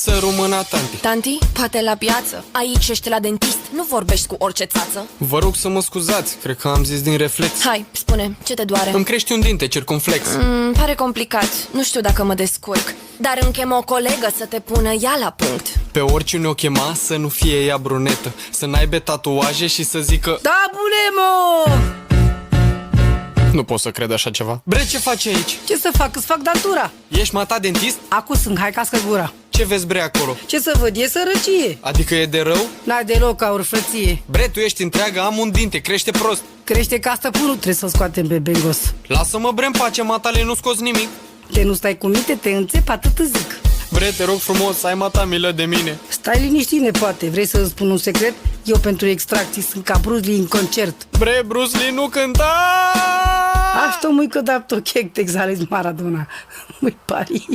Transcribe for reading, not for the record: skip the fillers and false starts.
Să rămână tanti. Tanti, poate la piață. Aici ești la dentist, nu vorbești cu orice țață. Vă rog să mă scuzați, cred că am zis din reflex. Hai, spune, ce te doare? Îmi crește un dinte circumflex. Pare complicat, nu știu dacă mă descurc. Dar îmi chem o colegă să te pună ea la punct. Pe oricine o chema să nu fie ea brunetă, să n-aibă tatuaje și să zică: Da, bulemo! Nu pot să cred așa ceva. Bre, ce faci aici? Ce să fac? Îți fac datura. Ești mata dentist? Acu sunt, hai cască gura. Ce vezi, bre, acolo? Ce să văd? E sărăcie. Adică e de rău? N-ai deloc aur, frăție. Bre, tu ești întreagă, am un dinte, crește prost. Crește ca stăpânul, trebuie să-l scoatem pe bengos. Lasă-mă, bre, în pace, matale, nu scoți nimic. Te nu stai cu minte, te înțep, atât îți zic. Bre, te rog frumos, ai mata milă de mine. Stai liniștit, nepoate. Vrei să-ți spun un secret? Eu pentru extracții sunt ca Bruce Lee în concert. Bre, Bruce Lee nu cânta! Asta muy că da to chec te exales Maradona. Muy pari.